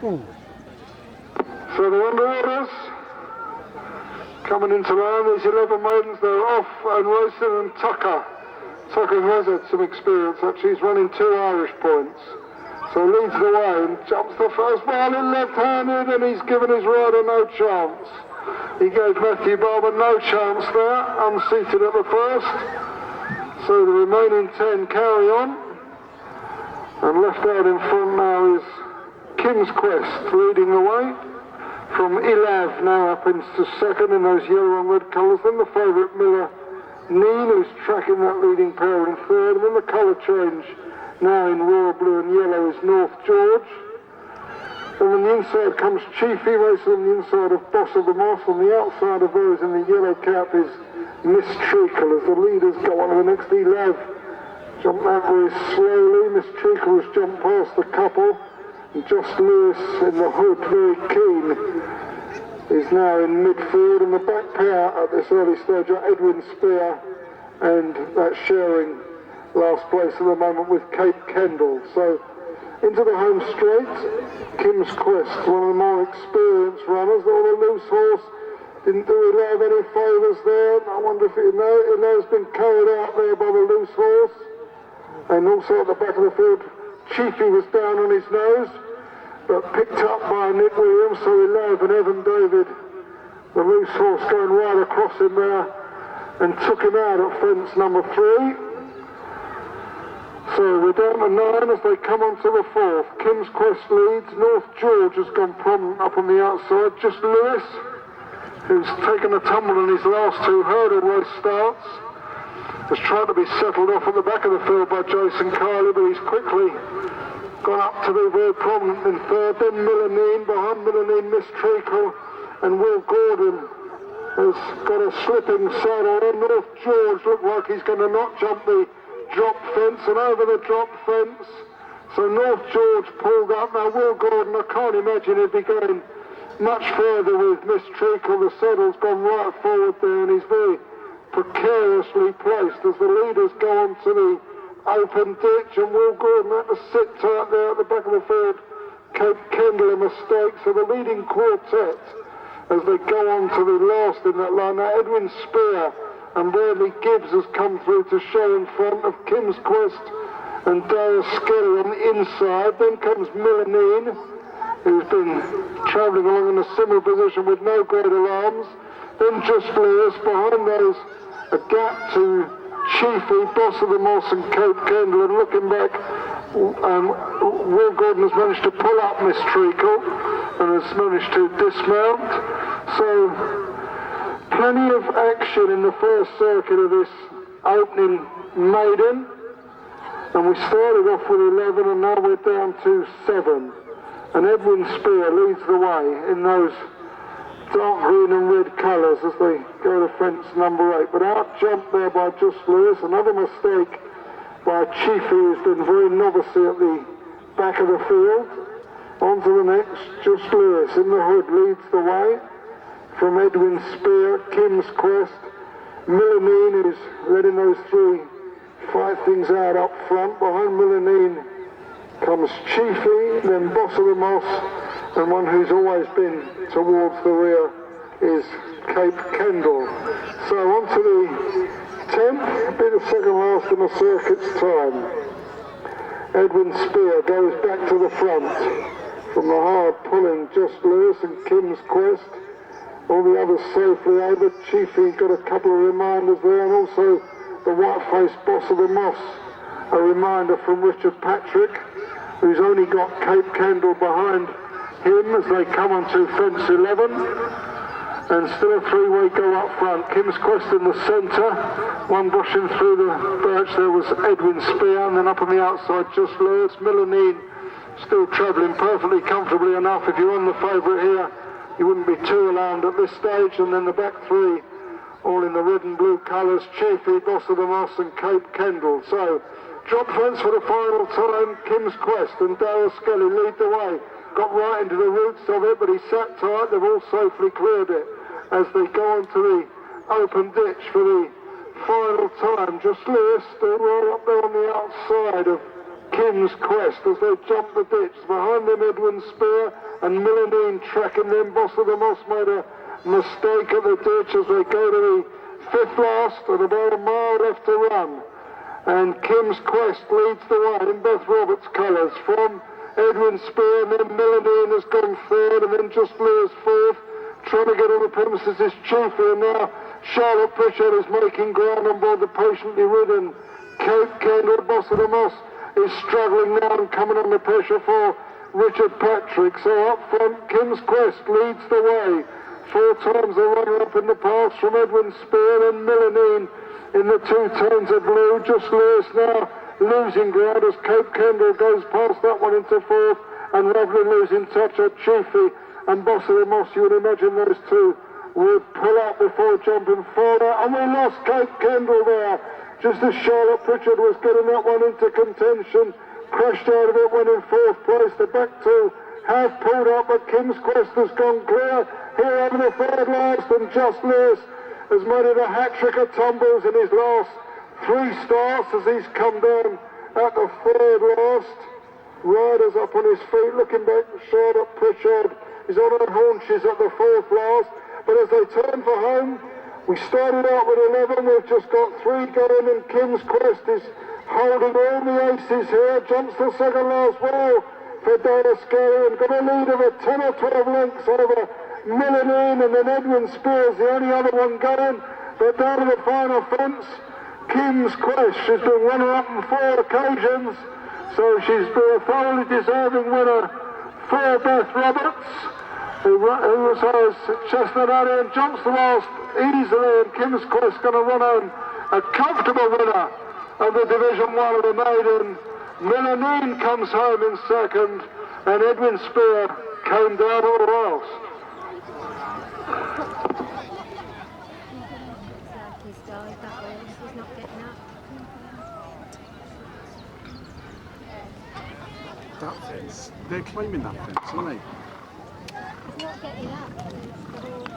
So the underwaters coming into line, these 11 maidens, they're off and racing, and Tucker has had some experience actually. He's running 2 Irish points. So leads the way and jumps the first mile in left-handed, and he's given his rider no chance. He gave Matthew Barber no chance there, unseated at the first. So the remaining 10 carry on. And left out in front now is Kim's Quest leading the way. From Ilav now up into second in those yellow and red colours. Then the favourite Miller Neen, who's tracking that leading pair in third. And then the colour change now in royal blue and yellow is North George. And on the inside comes Chiefy, racing on the inside of Boss of the Moss. On the outside of those in the yellow cap is Miss Treacle, as the leaders go on to the next. Ilav jumped that very slowly. Miss Treacle has jumped past the couple. And Josh Lewis in the hood, very keen, is now in midfield. And the back pair at this early stage are Edwin Spear, and that's sharing last place at the moment with Cape Kendall. So into the home straight, Kim's Quest, one of the more experienced runners. Though the loose horse didn't do Ilav any favours there. I wonder if Ilav's been carried out there by the loose horse. And also at the back of the field, Chiefy was down on his nose, but picked up by Nick Williams. So Ilav and Evan David, the loose horse, going right across him there and took him out at fence number 3. So we're down to 9 as they come onto the 4th. Kim's Quest leads. North George has gone prominent up on the outside. Just Lewis, who's taken a tumble in his last 2 hurdle race starts, has tried to be settled off at the back of the field by Jason Kiley, but he's quickly gone up to be very prominent in third. Then Miller Neen, behind Miller Neen, Miss Treacle, and Will Gordon has got a slipping saddle. And North George looked like he's going to not jump the drop fence, and over the drop fence. So North George pulled up. Now Will Gordon, I can't imagine he'd be going much further with Miss Treacle. The saddle's gone right forward there, and he's very precariously placed as the leaders go on to the open ditch, and Will Gordon had to sit tight there at the back of the field. Cape Kendall a mistake. So the leading quartet as they go on to the last in that line. Now Edwin Spear and Bradley Gibbs has come through to show in front of Kim's Quest and Dara Skelly on the inside. Then comes Miller Neen, who's been travelling along in a similar position with no great alarms. Then Just Lewis, behind those a gap to Chiefy, Boss of the Moss and Cape Kendall. And looking back, Will Gordon has managed to pull up Miss Treacle and has managed to dismount. So plenty of action in the first circuit of this opening maiden, and we started off with 11 and now we're down to 7, and Edwin Spear leads the way in those dark green and red colours as they go to fence number 8, but out jumped there by Just Lewis. Another mistake by Chiefy, who's been very novice at the back of the field. On to the next. Just Lewis in the hood leads the way from Edwin Spear. Kim's Quest, Miller Neen, who's letting those 3 fight things out up front. Behind Miller Neen comes Chiefy, then Boss of the Moss, and one who's always been towards the rear is Cape Kendall. So on to the 10th, be the second last in the circuit's time. Edwin Spear goes back to the front from the hard pulling Just Lewis and Kim's Quest. All the others safely over. Chiefy got a couple of reminders there, and also the white-faced Boss of the Moss, a reminder from Richard Patrick, who's only got Cape Kendall behind him as they come onto fence 11, and still a 3-way go up front. Kim's Quest in the centre, one brushing through the birch there was Edwin Spear, and then up on the outside Just Lewis. Miller Neen still travelling perfectly comfortably enough. If you're on the favourite here, you wouldn't be too alarmed at this stage. And then the back 3 all in the red and blue colours, Chiefy, Boss of the Moss and Cape Kendall. So drop fence for the final time. Kim's Quest and Dara Skelly lead the way. Got right into the roots of it, but he sat tight. They've all safely cleared it as they go on to the open ditch for the final time. Just Lewis still right up there on the outside of Kim's Quest as they jumped the ditch. Behind them Edwin Spear and Millenine tracking them. Boss of the Moss made a mistake at the ditch as they go to the fifth last and about a mile left to run. And Kim's Quest leads the way in Beth Roberts' colours from Edwin Spear, and then Millenine has gone third, and then Just Lewis fourth. Trying to get on the premises is Chiefly, and now Charlotte Pritchard is making ground on board the patiently ridden Cape Candle. Boss of the Moss is struggling now and coming under pressure for Richard Patrick. So up front, Kim's Quest leads the way. 4 times the runner-up in the pass from Edwin Spear and Millenine in the 2 tones of blue. Just Lewis now losing ground as Cape Kendall goes past that one into 4th, and Ravlin losing touch at Chiefy and Boss of the Moss. You would imagine those two would pull out before jumping forward, and we lost Cape Kendall there just as Charlotte Pritchard was getting that one into contention. Crashed out of it, went in 4th place. The back two have pulled up, but Kim's Quest has gone clear here over the 3rd last, and Just Lewis has made it a hat-trick of tumbles in his last 3 starts as he's come down at the 3rd last. Riders up on his feet, looking back. Charlotte Pritchard is on her haunches at the 4th last, but as they turn for home, we started out with 11, we've just got 3 going, and Kim's Quest is holding all the aces here. Jumps the 2nd last well for Dana Scary and got a lead of a 10 or 12 lengths over Millenine, and then Edwin Spears, the only other one going. But down to the final fence, Kim's Quest. She's been runner-up on 4 occasions, so she's been a thoroughly deserving winner for Beth Roberts, who has Chestnut Alley and jumps the last easily, and Kim's Quest going to run home a comfortable winner of the Division 1 of the maiden. Millenine comes home in 2nd, and Edwin Spear came down all last. That fence, they're claiming that fence, aren't they? He's not getting up.